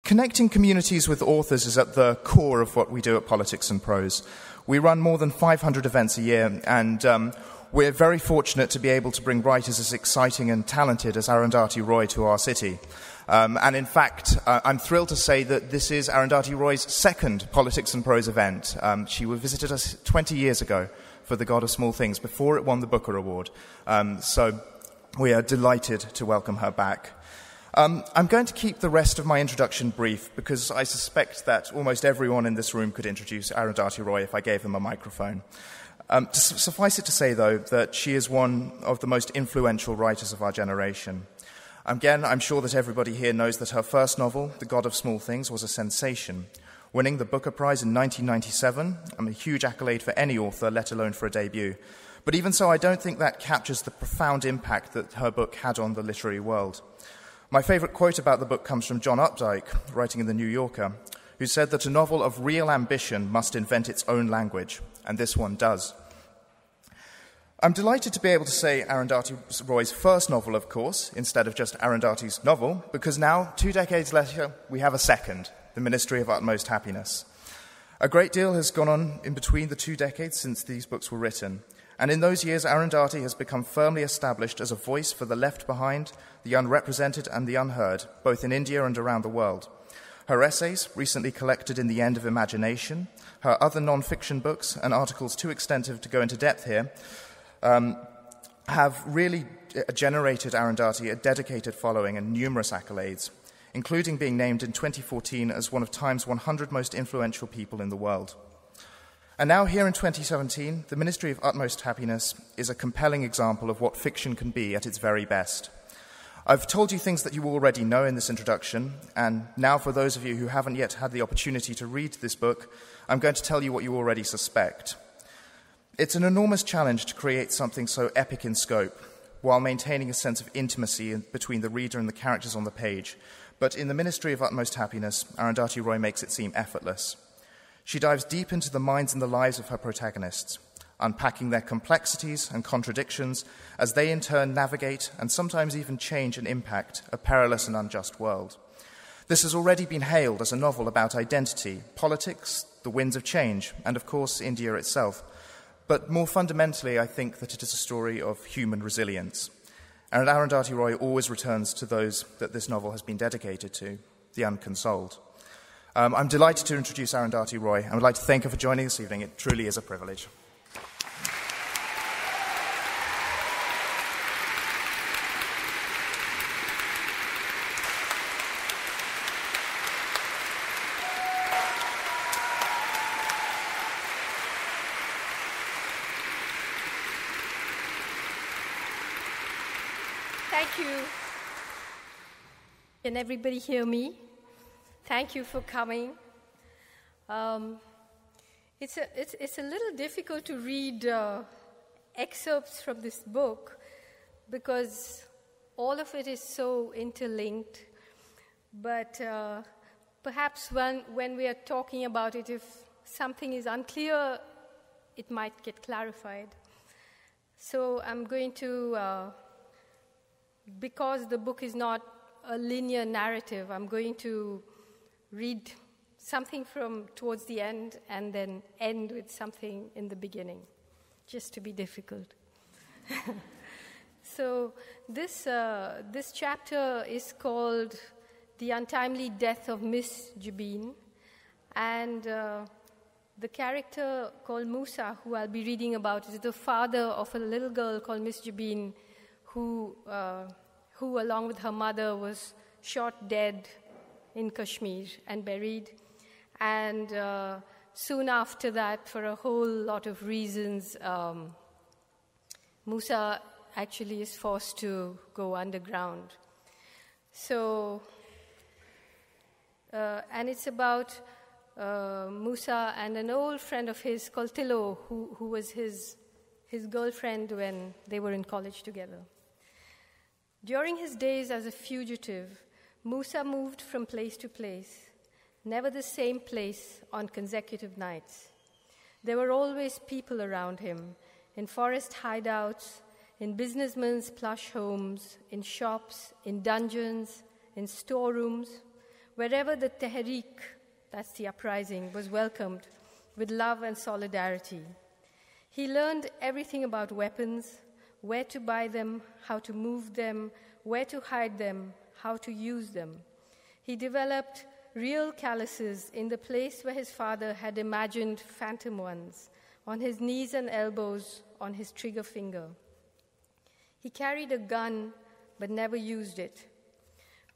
Connecting communities with authors is at the core of what we do at Politics and Prose. We run more than 500 events a year, and we're very fortunate to be able to bring writers as exciting and talented as Arundhati Roy to our city. And in fact, I'm thrilled to say that this is Arundhati Roy's second Politics and Prose event. She visited us 20 years ago for The God of Small Things, before it won the Booker Award. So we are delighted to welcome her back. I'm going to keep the rest of my introduction brief because I suspect that almost everyone in this room could introduce Arundhati Roy if I gave them a microphone. Suffice it to say, though, that she is one of the most influential writers of our generation. Again, I'm sure that everybody here knows that her first novel, The God of Small Things, was a sensation, winning the Booker Prize in 1997, a huge accolade for any author, let alone for a debut. But even so, I don't think that captures the profound impact that her book had on the literary world. My favourite quote about the book comes from John Updike, writing in The New Yorker, who said that a novel of real ambition must invent its own language, and this one does. I'm delighted to be able to say Arundhati Roy's first novel, of course, instead of just Arundhati's novel, because now, 2 decades later, we have a second, The Ministry of Utmost Happiness. A great deal has gone on in between the 2 decades since these books were written, and in those years, Arundhati has become firmly established as a voice for the left behind, the unrepresented and the unheard, both in India and around the world. Her essays, recently collected in The End of Imagination, her other non-fiction books and articles too extensive to go into depth here, have really generated Arundhati a dedicated following and numerous accolades, including being named in 2014 as one of Time's 100 most influential people in the world. And now here in 2017, The Ministry of Utmost Happiness is a compelling example of what fiction can be at its very best. I've told you things that you already know in this introduction, and now for those of you who haven't yet had the opportunity to read this book, I'm going to tell you what you already suspect. It's an enormous challenge to create something so epic in scope, while maintaining a sense of intimacy between the reader and the characters on the page. But in The Ministry of Utmost Happiness, Arundhati Roy makes it seem effortless. She dives deep into the minds and the lives of her protagonists, unpacking their complexities and contradictions as they in turn navigate and sometimes even change and impact a perilous and unjust world. This has already been hailed as a novel about identity, politics, the winds of change, and of course India itself. But more fundamentally, I think that it is a story of human resilience. And Arundhati Roy always returns to those that this novel has been dedicated to, the unconsoled. I'm delighted to introduce Arundhati Roy, and would like to thank her for joining this evening. It truly is a privilege. Thank you. Can everybody hear me? Thank you for coming. It's a little difficult to read excerpts from this book because all of it is so interlinked. But perhaps when we are talking about it, if something is unclear, it might get clarified. So I'm going to, because the book is not a linear narrative, I'm going to read something from towards the end and then end with something in the beginning, just to be difficult. So this chapter is called The Untimely Death of Miss Jubin, and the character called Musa, who I'll be reading about, is the father of a little girl called Miss Jubin, who along with her mother was shot dead in Kashmir and buried. And soon after that, for a whole lot of reasons, Musa actually is forced to go underground. So, and it's about Musa and an old friend of his called Tilo, who was his girlfriend when they were in college together. During his days as a fugitive, Musa moved from place to place, never the same place on consecutive nights. There were always people around him, in forest hideouts, in businessmen's plush homes, in shops, in dungeons, in storerooms, wherever the Tehreek, that's the uprising, was welcomed with love and solidarity. He learned everything about weapons, where to buy them, how to move them, where to hide them, how to use them. He developed real calluses in the place where his father had imagined phantom ones, on his knees and elbows, on his trigger finger. He carried a gun, but never used it.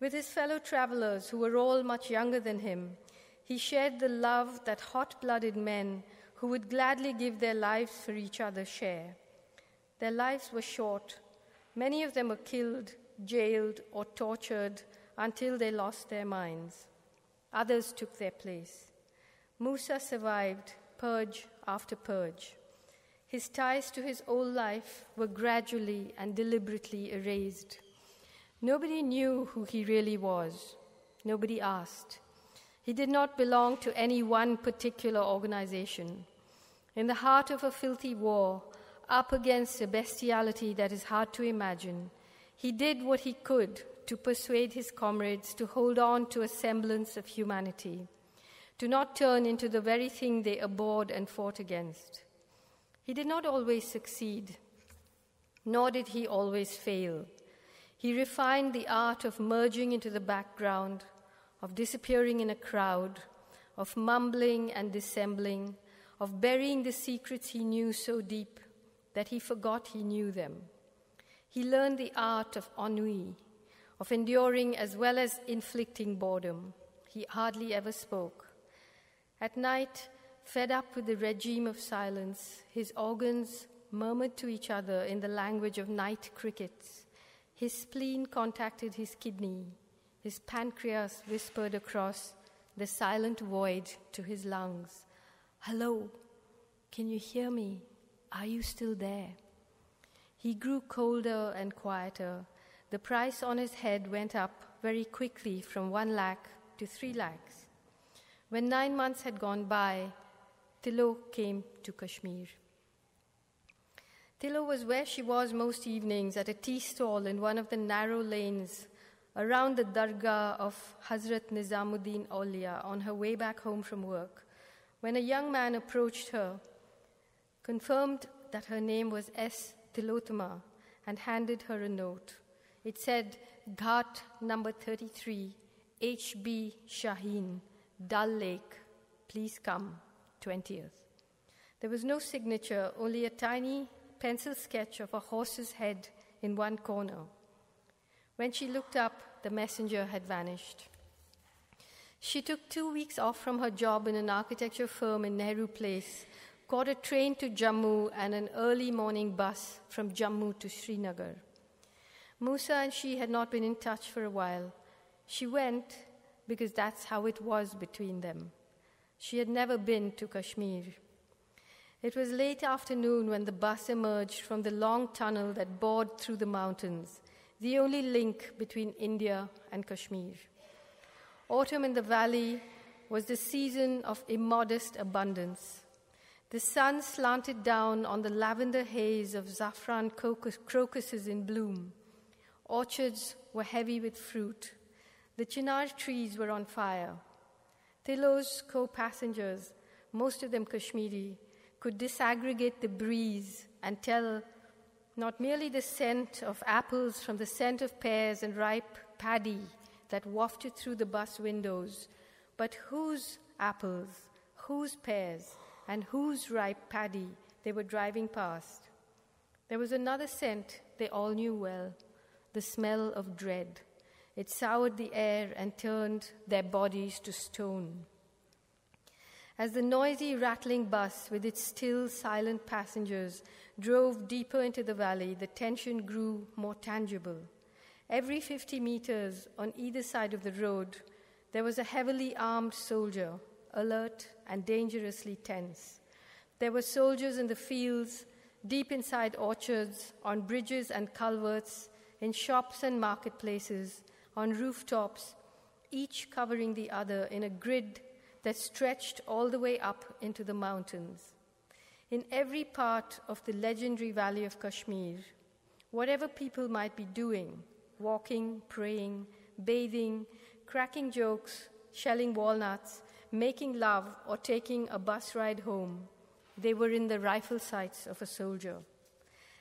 With his fellow travelers, who were all much younger than him, he shared the love that hot-blooded men who would gladly give their lives for each other share. Their lives were short. Many of them were killed, jailed, or tortured until they lost their minds. Others took their place. Musa survived purge after purge. His ties to his old life were gradually and deliberately erased. Nobody knew who he really was. Nobody asked. He did not belong to any one particular organization. In the heart of a filthy war, up against a bestiality that is hard to imagine, he did what he could to persuade his comrades to hold on to a semblance of humanity, to not turn into the very thing they abhorred and fought against. He did not always succeed, nor did he always fail. He refined the art of merging into the background, of disappearing in a crowd, of mumbling and dissembling, of burying the secrets he knew so deep that he forgot he knew them. He learned the art of ennui, of enduring as well as inflicting boredom. He hardly ever spoke. At night, fed up with the regime of silence, his organs murmured to each other in the language of night crickets. His spleen contacted his kidney. His pancreas whispered across the silent void to his lungs. "Hello, can you hear me? Are you still there?" He grew colder and quieter. The price on his head went up very quickly from 1 lakh to 3 lakhs. When 9 months had gone by, Tilo came to Kashmir. Tilo was where she was most evenings, at a tea stall in one of the narrow lanes around the dargah of Hazrat Nizamuddin Aulia on her way back home from work, when a young man approached her, confirmed that her name was S. Tilotama, and handed her a note. It said, "Ghat number 33, H.B. Shaheen, Dal Lake, please come, 20th. There was no signature, only a tiny pencil sketch of a horse's head in one corner. When she looked up, the messenger had vanished. She took 2 weeks off from her job in an architecture firm in Nehru Place, caught a train to Jammu and an early morning bus from Jammu to Srinagar. Musa and she had not been in touch for a while. She went because that's how it was between them. She had never been to Kashmir. It was late afternoon when the bus emerged from the long tunnel that bored through the mountains, the only link between India and Kashmir. Autumn in the valley was the season of immodest abundance. The sun slanted down on the lavender haze of saffron crocuses in bloom. Orchards were heavy with fruit. The chinar trees were on fire. Tilo's co-passengers, most of them Kashmiri, could disaggregate the breeze and tell not merely the scent of apples from the scent of pears and ripe paddy that wafted through the bus windows, but whose apples, whose pears, and whose ripe paddy they were driving past. There was another scent they all knew well, the smell of dread. It soured the air and turned their bodies to stone. As the noisy, rattling bus with its still, silent passengers drove deeper into the valley, the tension grew more tangible. Every 50 meters on either side of the road, there was a heavily armed soldier, alert and dangerously tense. There were soldiers in the fields, deep inside orchards, on bridges and culverts, in shops and marketplaces, on rooftops, each covering the other in a grid that stretched all the way up into the mountains. In every part of the legendary Valley of Kashmir, whatever people might be doing, walking, praying, bathing, cracking jokes, shelling walnuts, making love, or taking a bus ride home. They were in the rifle sights of a soldier.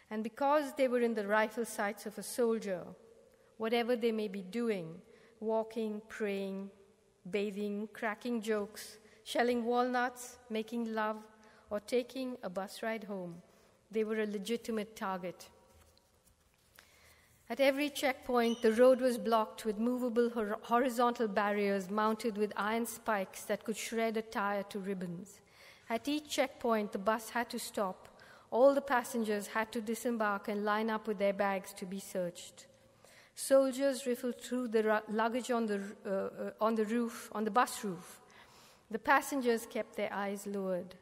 And because they were in the rifle sights of a soldier, whatever they may be doing, walking, praying, bathing, cracking jokes, shelling walnuts, making love, or taking a bus ride home, they were a legitimate target. At every checkpoint, the road was blocked with movable horizontal barriers mounted with iron spikes that could shred a tire to ribbons. At each checkpoint, the bus had to stop. All the passengers had to disembark and line up with their bags to be searched. Soldiers riffled through the luggage on the bus roof. The passengers kept their eyes lowered.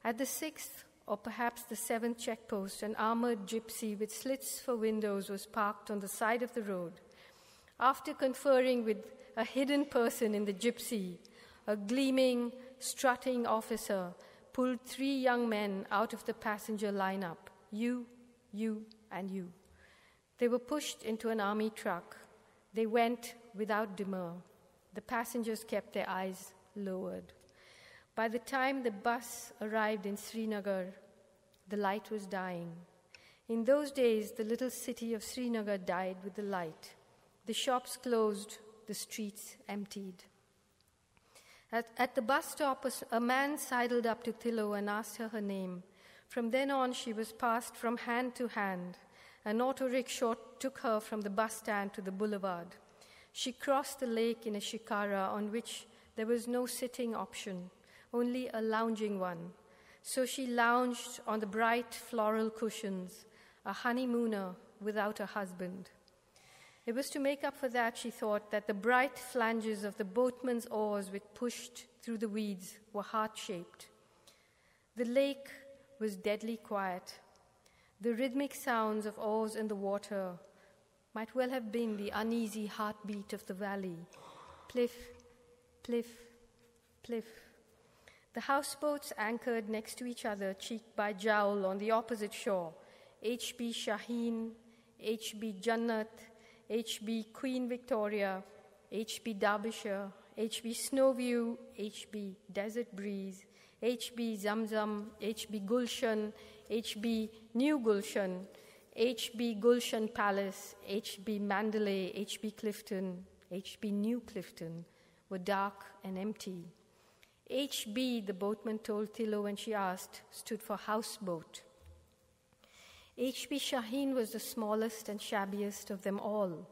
At the sixth, or perhaps the seventh checkpost, an armored gypsy with slits for windows was parked on the side of the road. After conferring with a hidden person in the gypsy, a gleaming, strutting officer pulled 3 young men out of the passenger lineup, you, and you. They were pushed into an army truck. They went without demur. The passengers kept their eyes lowered. By the time the bus arrived in Srinagar, the light was dying. In those days, the little city of Srinagar died with the light. The shops closed, the streets emptied. At the bus stop, a man sidled up to Tilo and asked her name. From then on, she was passed from hand to hand. An auto rickshaw took her from the bus stand to the boulevard. She crossed the lake in a shikara on which there was no sitting option, only a lounging one. So she lounged on the bright floral cushions, a honeymooner without a husband. It was to make up for that, she thought, that the bright flanges of the boatman's oars which pushed through the weeds were heart-shaped. The lake was deadly quiet. The rhythmic sounds of oars in the water might well have been the uneasy heartbeat of the valley. Pliff, pliff, pliff. The houseboats anchored next to each other, cheek by jowl, on the opposite shore. HB Shaheen, HB Jannat, HB Queen Victoria, HB Derbyshire, HB Snowview, HB Desert Breeze, HB Zamzam, HB Gulshan, HB New Gulshan, HB Gulshan Palace, HB Mandalay, HB Clifton, HB New Clifton were dark and empty. HB, the boatman told Tilo when she asked, stood for houseboat. HB Shaheen was the smallest and shabbiest of them all.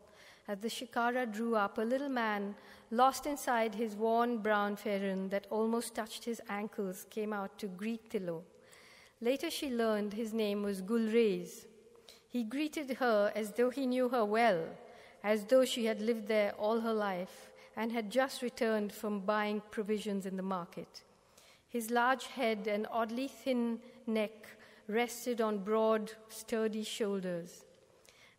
As the shikara drew up, a little man, lost inside his worn brown ferran that almost touched his ankles, came out to greet Tilo. Later she learned his name was Gulrez. He greeted her as though he knew her well, as though she had lived there all her life and had just returned from buying provisions in the market. His large head and oddly thin neck rested on broad, sturdy shoulders.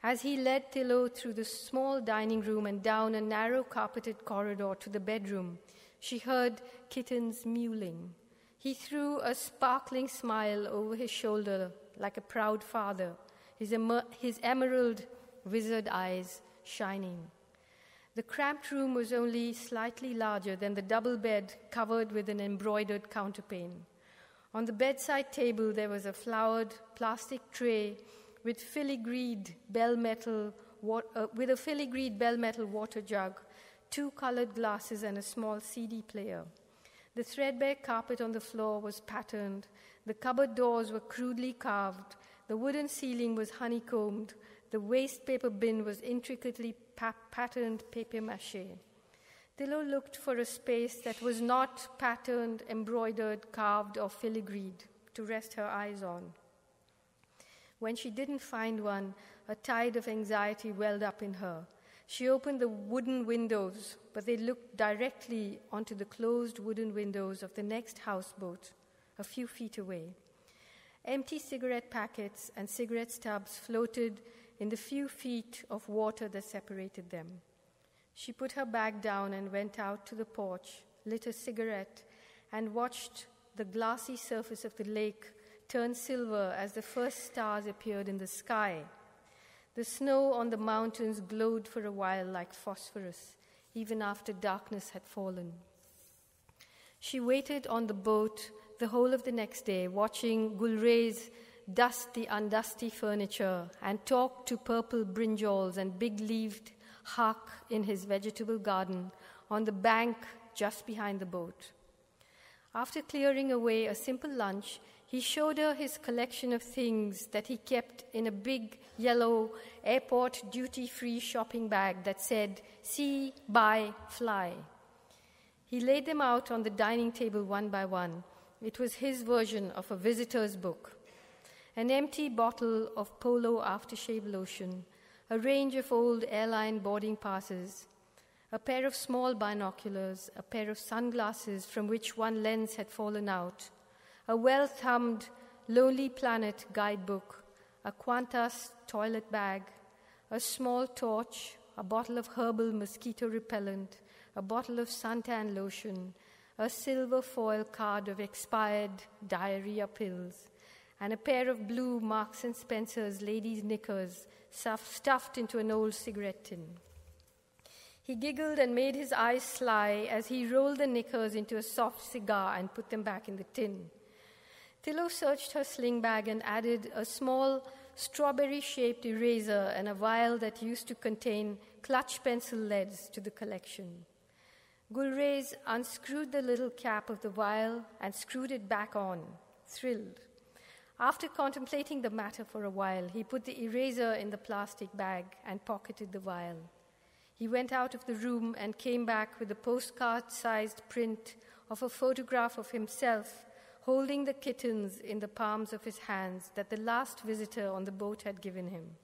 As he led Tilo through the small dining room and down a narrow carpeted corridor to the bedroom, she heard kittens mewling. He threw a sparkling smile over his shoulder like a proud father, his emerald wizard eyes shining. The cramped room was only slightly larger than the double bed covered with an embroidered counterpane. On the bedside table, there was a flowered plastic tray with a filigreed bell metal water jug, 2 colored glasses, and a small CD player. The threadbare carpet on the floor was patterned. The cupboard doors were crudely carved. The wooden ceiling was honeycombed. The waste paper bin was intricately patterned papier-mâché. Tilo looked for a space that was not patterned, embroidered, carved, or filigreed to rest her eyes on. When she didn't find one, a tide of anxiety welled up in her. She opened the wooden windows, but they looked directly onto the closed wooden windows of the next houseboat, a few feet away. Empty cigarette packets and cigarette stubs floated in the few feet of water that separated them. She put her bag down and went out to the porch, lit a cigarette, and watched the glassy surface of the lake turn silver as the first stars appeared in the sky. The snow on the mountains glowed for a while like phosphorus. even after darkness had fallen. She waited on the boat the whole of the next day, watching Gulrez dust the undusty furniture and talk to purple brinjals and big-leaved haq in his vegetable garden on the bank just behind the boat. After clearing away a simple lunch, he showed her his collection of things that he kept in a big yellow airport duty-free shopping bag that said, "See, buy, fly." He laid them out on the dining table one by one. It was his version of a visitor's book. An empty bottle of Polo aftershave lotion, a range of old airline boarding passes, a pair of small binoculars, a pair of sunglasses from which one lens had fallen out, a well-thumbed Lonely Planet guidebook, a Qantas toilet bag, a small torch, a bottle of herbal mosquito repellent, a bottle of suntan lotion, a silver foil card of expired diarrhea pills, and a pair of blue Marks & Spencer's ladies' knickers stuffed into an old cigarette tin. He giggled and made his eyes sly as he rolled the knickers into a soft cigar and put them back in the tin. Tilo searched her sling bag and added a small strawberry-shaped eraser and a vial that used to contain clutch pencil leads to the collection. Gulrez unscrewed the little cap of the vial and screwed it back on, thrilled. After contemplating the matter for a while, he put the eraser in the plastic bag and pocketed the vial. He went out of the room and came back with a postcard-sized print of a photograph of himself holding the kittens in the palms of his hands that the last visitor on the boat had given him.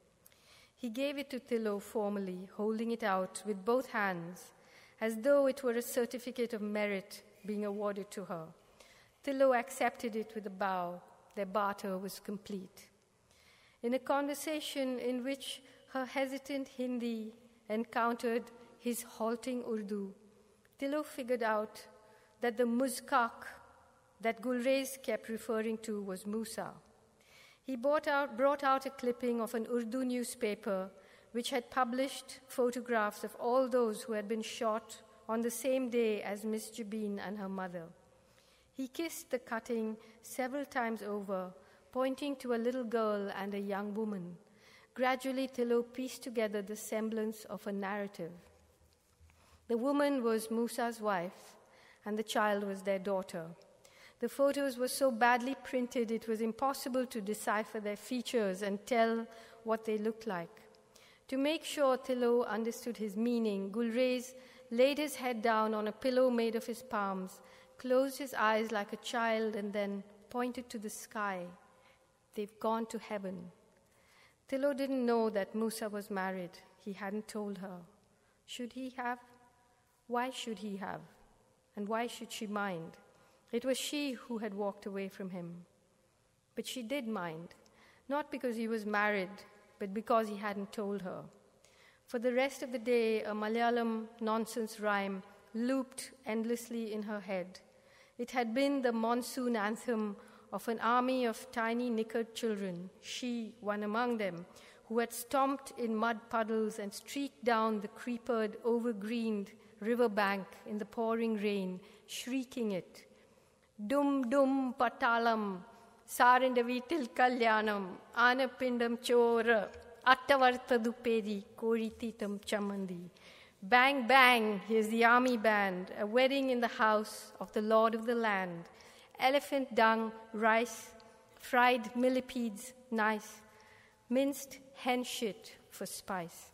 He gave it to Tilo formally, holding it out with both hands, as though it were a certificate of merit being awarded to her. Tilo accepted it with a bow. Their barter was complete. In a conversation in which her hesitant Hindi encountered his halting Urdu, Tilo figured out that the muzkak that Gulrez kept referring to was Musa. He brought out a clipping of an Urdu newspaper which had published photographs of all those who had been shot on the same day as Miss Jabin and her mother. He kissed the cutting several times over, pointing to a little girl and a young woman. Gradually, Tilo pieced together the semblance of a narrative. The woman was Musa's wife, and the child was their daughter. The photos were so badly printed it was impossible to decipher their features and tell what they looked like. To make sure Tilo understood his meaning, Gulrez laid his head down on a pillow made of his palms, closed his eyes like a child, and then pointed to the sky. "They've gone to heaven." Tilo didn't know that Musa was married. He hadn't told her. Should he have? Why should he have? And why should she mind? It was she who had walked away from him. But she did mind, not because he was married, but because he hadn't told her. For the rest of the day, a Malayalam nonsense rhyme looped endlessly in her head. It had been the monsoon anthem of an army of tiny knickered children, she one among them, who had stomped in mud puddles and streaked down the creepered, overgreened river bank in the pouring rain, shrieking it. Dum dum patalam, Sarindavitil kalyanam, Anapindam chora, Attavartadu pedi, Korititam chamandi. Bang, bang, here's the army band, a wedding in the house of the Lord of the land. Elephant dung, rice, fried millipedes, nice, minced hen shit for spice.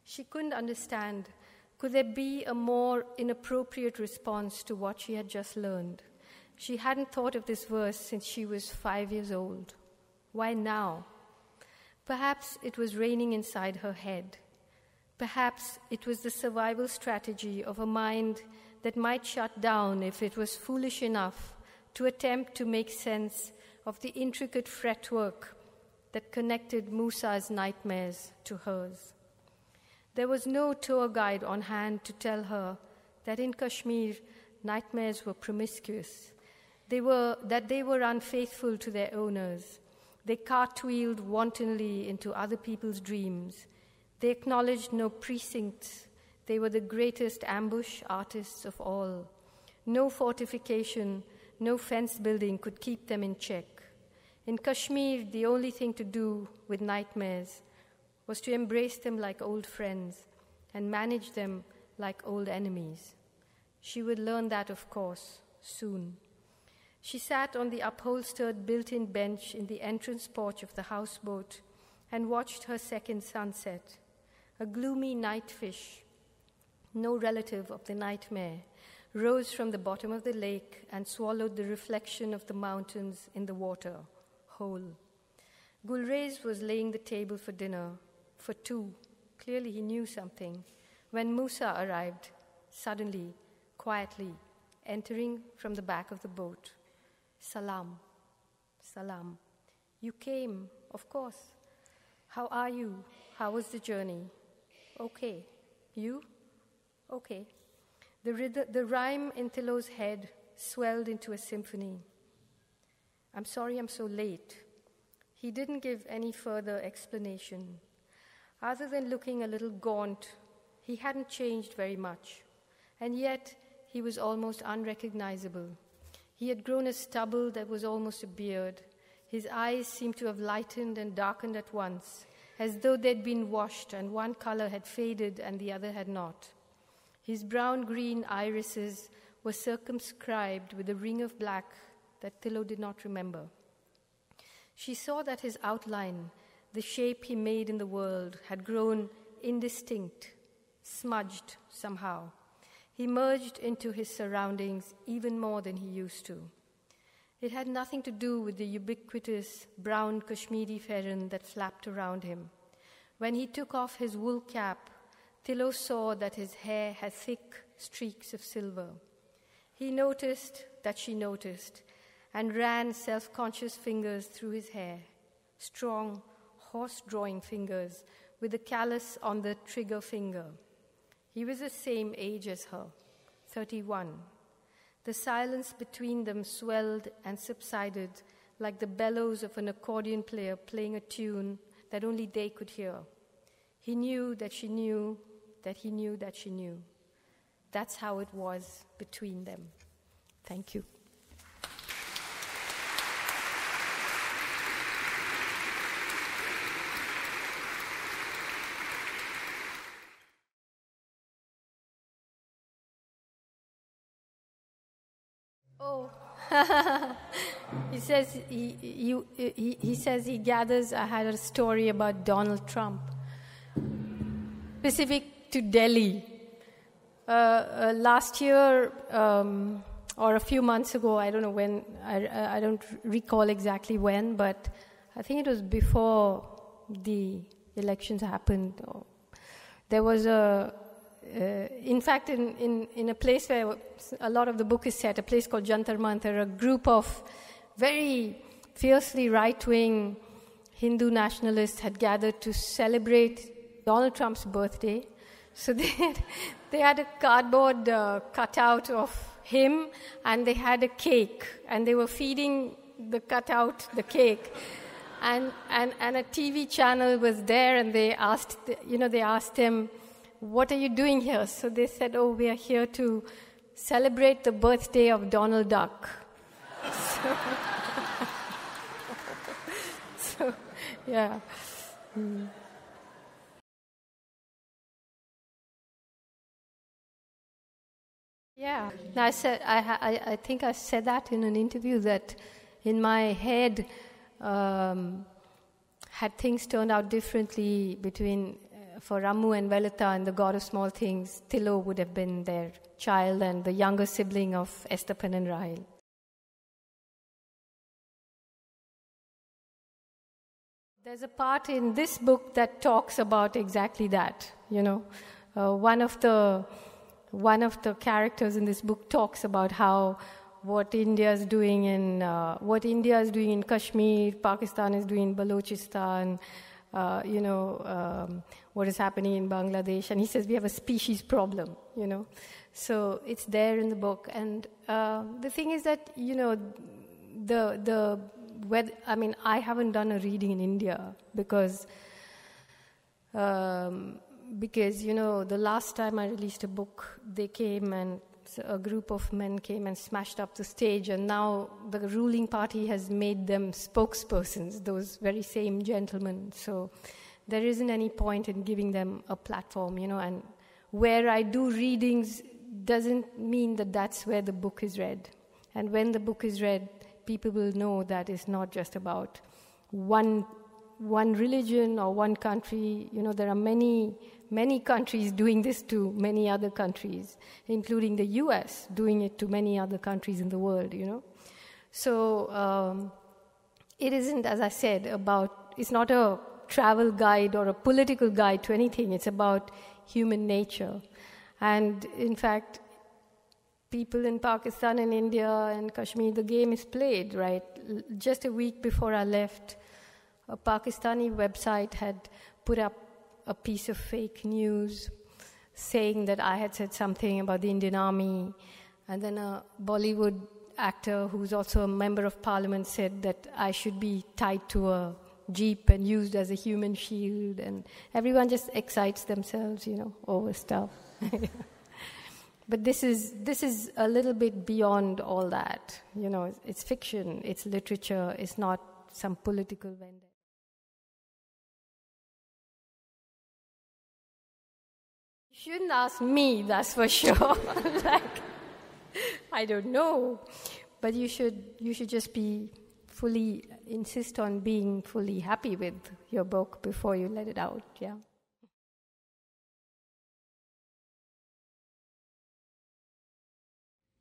She couldn't understand. Could there be a more inappropriate response to what she had just learned? She hadn't thought of this verse since she was 5 years old. Why now? Perhaps it was raining inside her head. Perhaps it was the survival strategy of a mind that might shut down if it was foolish enough to attempt to make sense of the intricate fretwork that connected Musa's nightmares to hers. There was no tour guide on hand to tell her that in Kashmir, nightmares were promiscuous, they were unfaithful to their owners. They cartwheeled wantonly into other people's dreams. They acknowledged no precincts. They were the greatest ambush artists of all. No fortification, no fence building could keep them in check. In Kashmir, the only thing to do with nightmares was to embrace them like old friends and manage them like old enemies. She would learn that, of course, soon. She sat on the upholstered built-in bench in the entrance porch of the houseboat and watched her second sunset. A gloomy night fish, no relative of the nightmare, rose from the bottom of the lake and swallowed the reflection of the mountains in the water, whole. Gulrez was laying the table for dinner, for two. Clearly he knew something. When Musa arrived, suddenly, quietly, entering from the back of the boat. Salam, salam. You came, of course. How are you? How was the journey? Okay. You? Okay. The rhyme in Tilo's head swelled into a symphony. I'm sorry I'm so late. He didn't give any further explanation. Other than looking a little gaunt, he hadn't changed very much. And yet, he was almost unrecognizable. He had grown a stubble that was almost a beard. His eyes seemed to have lightened and darkened at once, as though they'd been washed and one color had faded and the other had not. His brown-green irises were circumscribed with a ring of black that Tilo did not remember. She saw that his outline, the shape he made in the world, had grown indistinct, smudged somehow. He merged into his surroundings even more than he used to. It had nothing to do with the ubiquitous brown Kashmiri ferran that flapped around him. When he took off his wool cap, Tilo saw that his hair had thick streaks of silver. He noticed that she noticed and ran self-conscious fingers through his hair, strong, horse-drawing fingers with a callus on the trigger finger. He was the same age as her, 31. The silence between them swelled and subsided like the bellows of an accordion player playing a tune that only they could hear. He knew that she knew that he knew that she knew. That's how it was between them. Thank you. Oh, he says he says he gathers I had a story about Donald Trump, specific to Delhi. Last year or a few months ago, I don't know when, I don't recall exactly when, but I think it was before the elections happened. There was in fact, in a place where a lot of the book is set, a place called Jantar Mantar, a group of very fiercely right-wing Hindu nationalists had gathered to celebrate Donald Trump's birthday. So they had a cardboard cutout of him, and they had a cake, and they were feeding the cutout the cake. And a TV channel was there, and they asked him, "What are you doing here?" So they said, "Oh, we are here to celebrate the birthday of Donald Duck." So yeah. Yeah. I think I said that in an interview, that in my head, had things turned out differently between for Ramu and Velita and the God of Small Things, Tilo would have been their child and the younger sibling of Estepan and Rahil. There's a part in this book that talks about exactly that. One of the characters in this book talks about how what India is doing in Kashmir, Pakistan is doing in Balochistan, what is happening in Bangladesh, and he says we have a species problem, So it's there in the book, and the thing is that I haven't done a reading in India because because, the last time I released a book, they came and a group of men came and smashed up the stage, and now the ruling party has made them spokespersons, those very same gentlemen. So there isn't any point in giving them a platform, and where I do readings doesn't mean that that's where the book is read. And when the book is read, people will know that it's not just about one religion or one country. There are many countries doing this to many other countries, including the US doing it to many other countries in the world, So it isn't, as I said, it's not a travel guide or a political guide to anything. It's about human nature. And in fact, people in Pakistan and India and Kashmir, the game is played, right? Just a week before I left, a Pakistani website had put up a piece of fake news saying that I had said something about the Indian Army, and then a Bollywood actor who's also a member of parliament said that I should be tied to a jeep and used as a human shield, and everyone just excites themselves, over stuff. But this is a little bit beyond all that. It's fiction, it's literature, it's not some political vendetta. You shouldn't ask me, that's for sure. I don't know. But you should just insist on being fully happy with your book before you let it out, yeah.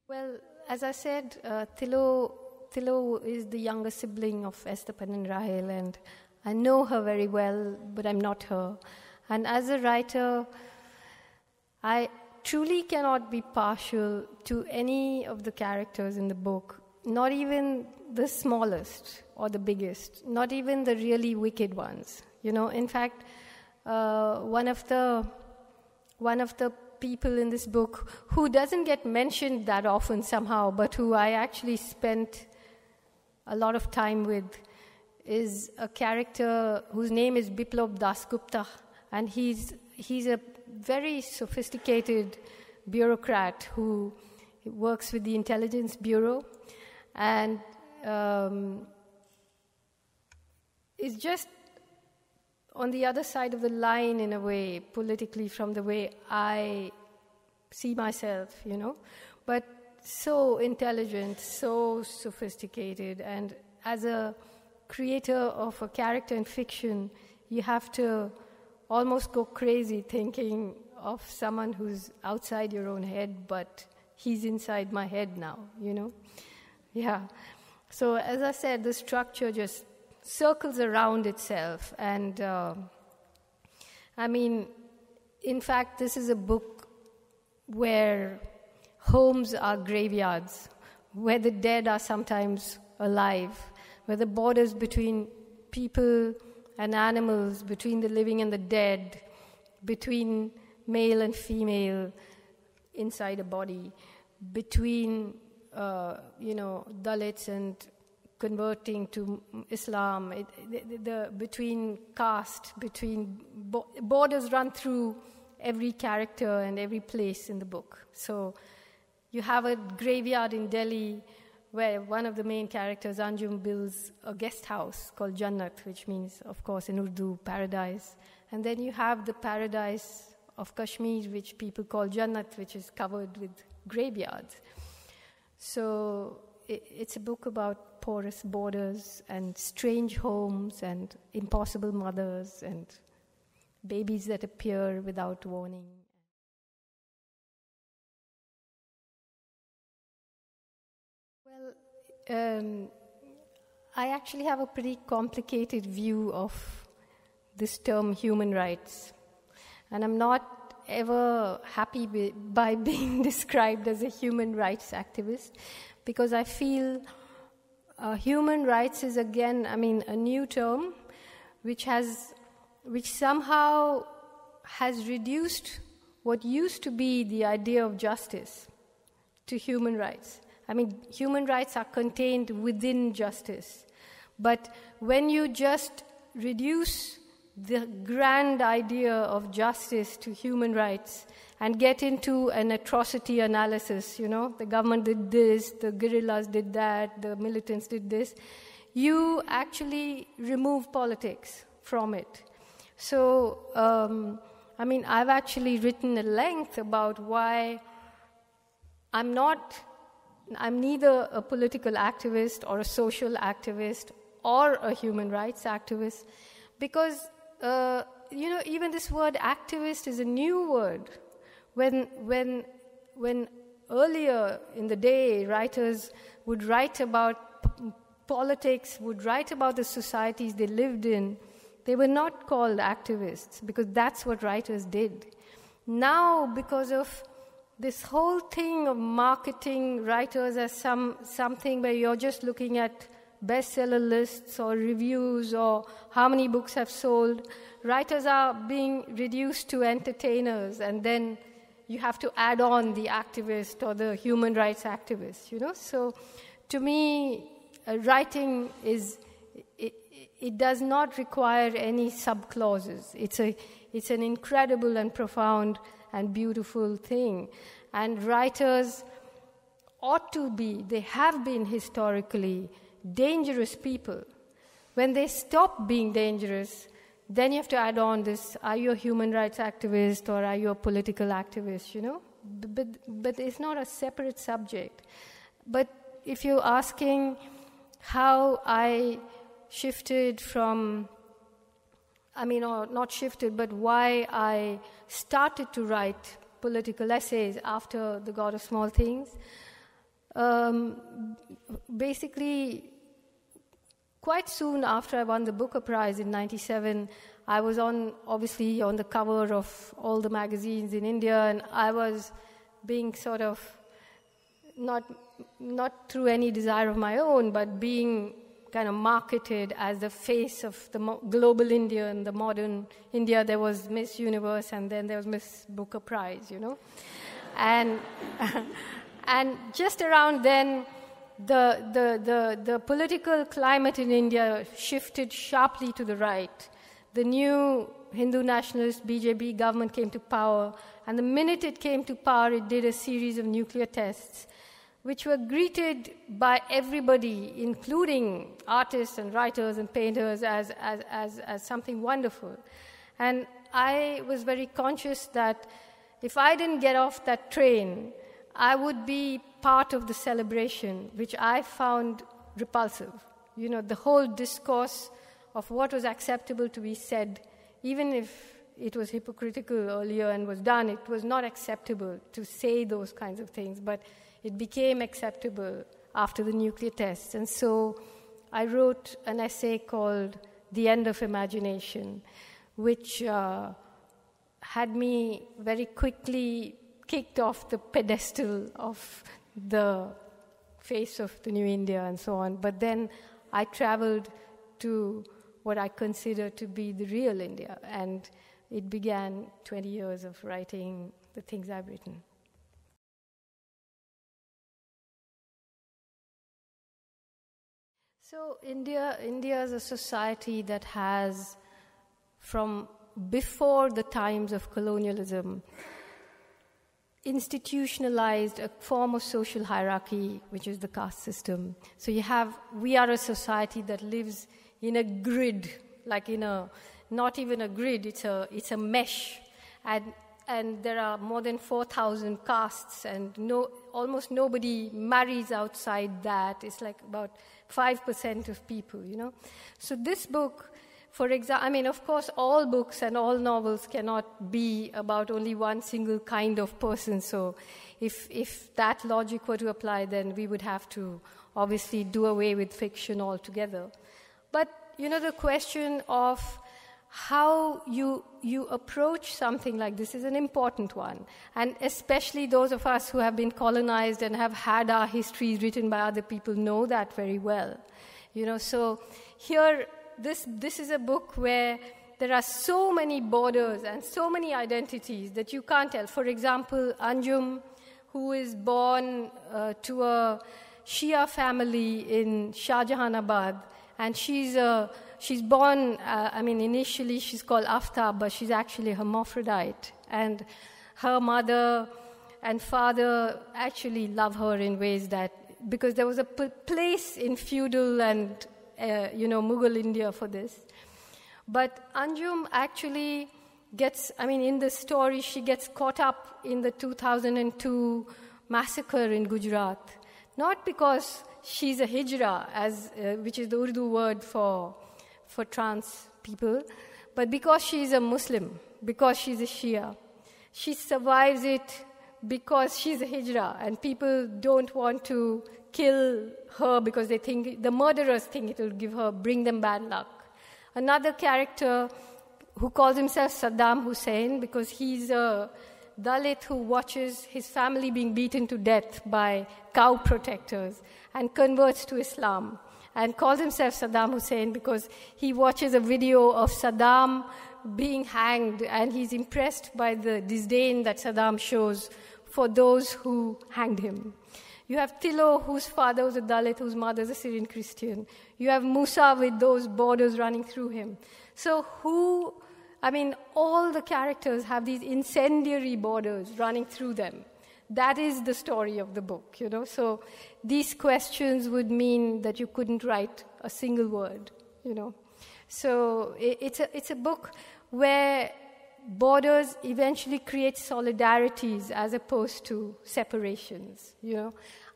Well, as I said, Tilo is the younger sibling of Esther Penin Rahel, and I know her very well, but I'm not her. And as a writer, I truly cannot be partial to any of the characters in the book, not even the smallest or the biggest, not even the really wicked ones. In fact, one of the people in this book who doesn't get mentioned that often somehow, but who I actually spent a lot of time with, is a character whose name is Biplab Dasgupta, and he's a very sophisticated bureaucrat who works with the Intelligence Bureau, and is just on the other side of the line in a way, politically, from the way I see myself, but so intelligent, so sophisticated, and as a creator of a character in fiction, you have to almost go crazy thinking of someone who's outside your own head, but he's inside my head now, Yeah. So as I said, the structure just circles around itself. And in fact, this is a book where homes are graveyards, where the dead are sometimes alive, where the borders between people and animals, between the living and the dead, between male and female inside a body, between Dalits and converting to Islam, between caste, between borders run through every character and every place in the book. So you have a graveyard in Delhi where one of the main characters, Anjum, builds a guest house called Jannat, which means, of course, in Urdu, paradise. And then you have the paradise of Kashmir, which people call Jannat, which is covered with graveyards. So it's a book about porous borders and strange homes and impossible mothers and babies that appear without warning. Well, I actually have a pretty complicated view of this term human rights. And I'm not ever happy by being described as a human rights activist, because I feel human rights is again, a new term which somehow has reduced what used to be the idea of justice to human rights. Human rights are contained within justice. But when you just reduce the grand idea of justice to human rights and get into an atrocity analysis, the government did this, the guerrillas did that, the militants did this, you actually remove politics from it. So, I've actually written at length about why I'm neither a political activist or a social activist or a human rights activist, because, even this word activist is a new word. When earlier in the day, writers would write about politics, would write about the societies they lived in, they were not called activists, because that's what writers did. Now, because of this whole thing of marketing writers as something where you're just looking at bestseller lists or reviews or how many books have sold, writers are being reduced to entertainers, and then you have to add on the activist or the human rights activist, So to me, writing it does not require any subclauses. It's an incredible and profound and beautiful thing. And writers ought to be, they have been historically, dangerous people. When they stop being dangerous, then you have to add on this, are you a human rights activist or are you a political activist, But it's not a separate subject. But if you're asking how I shifted from, or not shifted, but why I started to write political essays after The God of Small Things, basically, quite soon after I won the Booker Prize in 1997, I was obviously on the cover of all the magazines in India, and I was being sort of, not through any desire of my own, but being kind of marketed as the face of the global India and the modern India. There was Miss Universe, and then there was Miss Booker Prize, And and just around then, the political climate in India shifted sharply to the right. The new Hindu nationalist BJP government came to power, and the minute it came to power, it did a series of nuclear tests, which were greeted by everybody, including artists and writers and painters, as something wonderful. And I was very conscious that if I didn't get off that train, I would be part of the celebration, which I found repulsive. The whole discourse of what was acceptable to be said, even if it was hypocritical earlier and was done, it was not acceptable to say those kinds of things, but it became acceptable after the nuclear tests. And so I wrote an essay called The End of Imagination, which had me very quickly kicked off the pedestal of the face of the new India and so on. But then I traveled to what I consider to be the real India, and it began 20 years of writing the things I've written. So India is a society that has, from before the times of colonialism, institutionalized a form of social hierarchy, which is the caste system. So we are a society that lives in a grid, not even a grid, it's a mesh. And there are more than 4,000 castes, and almost nobody marries outside that. It's like about 5% of people, So this book, for example, of course, all books and all novels cannot be about only one single kind of person. So if that logic were to apply, then we would have to obviously do away with fiction altogether. But, the question of how you approach something like this is an important one. And especially those of us who have been colonized and have had our histories written by other people know that very well. So here, this is a book where there are so many borders and so many identities that you can't tell. For example, Anjum, who is born to a Shia family in Shah Jahanabad, and she's she's born, initially she's called Aftab, but she's actually a hermaphrodite. And her mother and father actually love her in ways that, because there was a place in feudal and, Mughal India for this. But Anjum actually gets, in the story, she gets caught up in the 2002 massacre in Gujarat. Not because she's a hijra, which is the Urdu word for trans people, but because she's a Muslim, because she's a Shia. She survives it because she's a hijra, and people don't want to kill her because they think, the murderers think it will bring them bad luck. Another character who calls himself Saddam Hussein because he's a Dalit who watches his family being beaten to death by cow protectors and converts to Islam, and calls himself Saddam Hussein because he watches a video of Saddam being hanged, and he's impressed by the disdain that Saddam shows for those who hanged him. You have Tilo, whose father was a Dalit, whose mother is a Syrian Christian. You have Musa with those borders running through him. So all the characters have these incendiary borders running through them. That is the story of the book, So these questions would mean that you couldn't write a single word, So it's a book where borders eventually create solidarities as opposed to separations,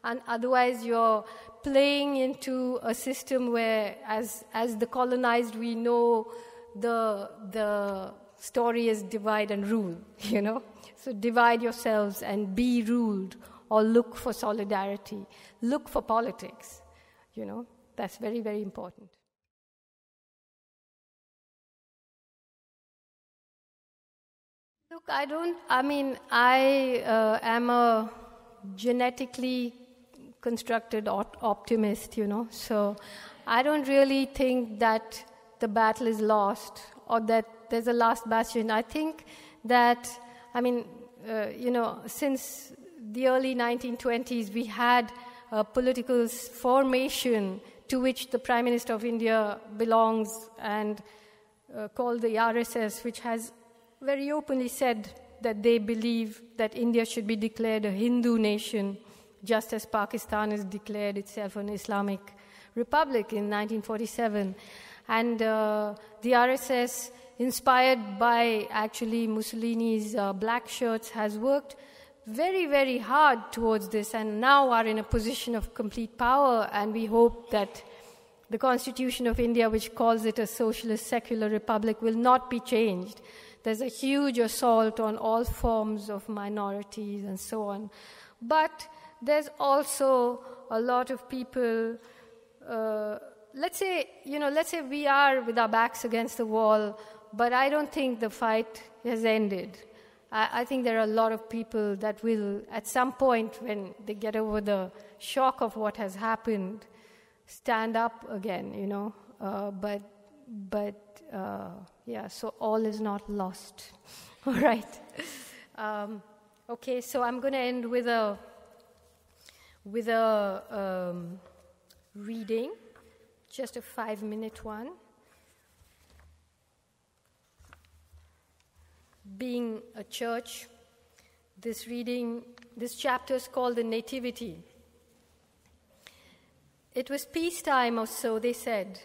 And otherwise you're playing into a system where, as the colonized, we know the story is divide and rule, So divide yourselves and be ruled, or look for solidarity, look for politics, That's very, very important. Look, I am a genetically constructed optimist, So I don't really think that the battle is lost or that there's a last bastion. I think that, since the early 1920s, we had a political formation to which the Prime Minister of India belongs and called the RSS, which has very openly said that they believe that India should be declared a Hindu nation, just as Pakistan has declared itself an Islamic republic in 1947. And the RSS, inspired by actually Mussolini's black shirts, has worked very, very hard towards this and now are in a position of complete power. And we hope that the Constitution of India, which calls it a socialist secular republic, will not be changed. There's a huge assault on all forms of minorities and so on. But there's also a lot of people, let's say we are with our backs against the wall, but I don't think the fight has ended. I think there are a lot of people that will, at some point when they get over the shock of what has happened, stand up again, so all is not lost. All right. Okay, so I'm going to end with a reading, just a 5-minute one. Being a church, this chapter is called The Nativity. It was peacetime or so, they said.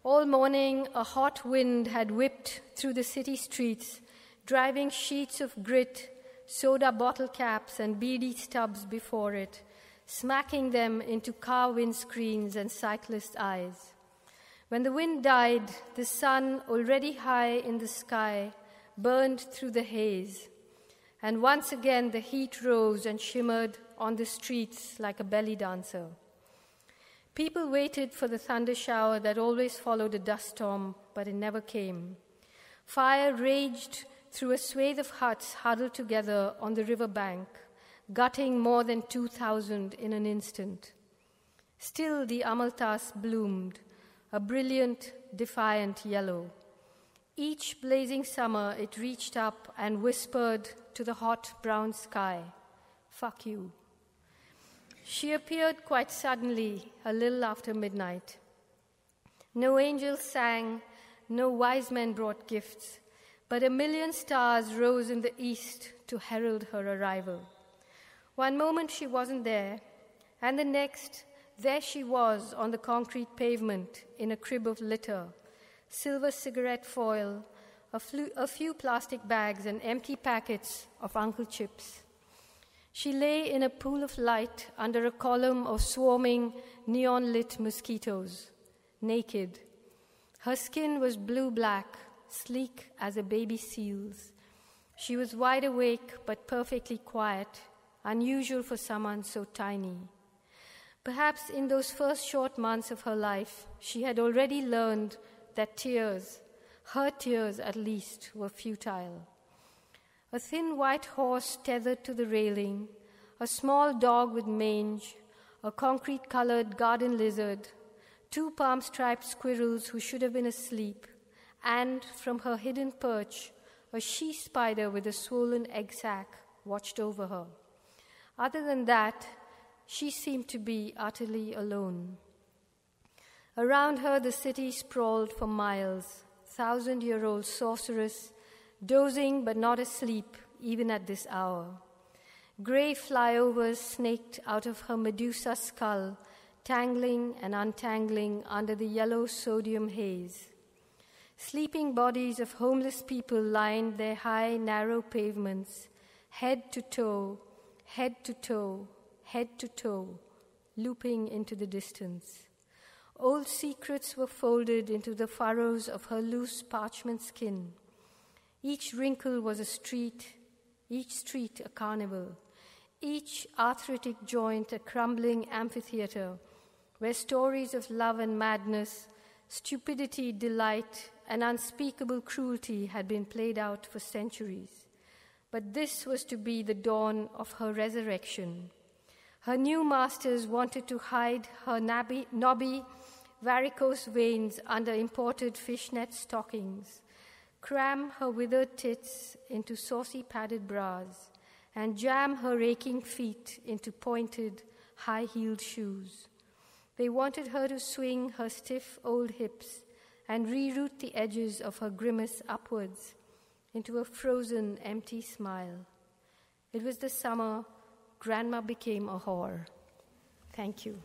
All morning, a hot wind had whipped through the city streets, driving sheets of grit, soda bottle caps, and beady stubs before it, smacking them into car windscreens and cyclists' eyes. When the wind died, the sun, already high in the sky, burned through the haze, and once again the heat rose and shimmered on the streets like a belly dancer. People waited for the thunder shower that always followed a dust storm, but it never came. Fire raged through a swathe of huts huddled together on the river bank, gutting more than 2,000 in an instant. Still the amaltas bloomed, a brilliant, defiant yellow. Each blazing summer it reached up and whispered to the hot brown sky, "Fuck you." She appeared quite suddenly, a little after midnight. No angels sang, no wise men brought gifts, but 1,000,000 stars rose in the east to herald her arrival. One moment she wasn't there, and the next, there she was on the concrete pavement in a crib of litter, silver cigarette foil, a few plastic bags and empty packets of Uncle Chips. She lay in a pool of light under a column of swarming, neon-lit mosquitoes, naked. Her skin was blue-black, sleek as a baby seal's. She was wide awake but perfectly quiet, unusual for someone so tiny. Perhaps in those first short months of her life, she had already learned that tears, her tears at least, were futile. A thin white horse tethered to the railing, a small dog with mange, a concrete-colored garden lizard, 2 palm-striped squirrels who should have been asleep, and, from her hidden perch, a she-spider with a swollen egg sac watched over her. Other than that, she seemed to be utterly alone. Around her, the city sprawled for miles, 1,000-year-old sorceress, dozing but not asleep even at this hour. Gray flyovers snaked out of her Medusa skull, tangling and untangling under the yellow sodium haze. Sleeping bodies of homeless people lined their high, narrow pavements, head to toe, head to toe, head to toe, looping into the distance. Old secrets were folded into the furrows of her loose parchment skin. Each wrinkle was a street, each street a carnival, each arthritic joint a crumbling amphitheater where stories of love and madness, stupidity, delight, and unspeakable cruelty had been played out for centuries. But this was to be the dawn of her resurrection. Her new masters wanted to hide her knobby, varicose veins under imported fishnet stockings, cram her withered tits into saucy padded bras, and jam her aching feet into pointed, high-heeled shoes. They wanted her to swing her stiff old hips and reroute the edges of her grimace upwards into a frozen, empty smile. It was the summer Grandma became a whore. Thank you.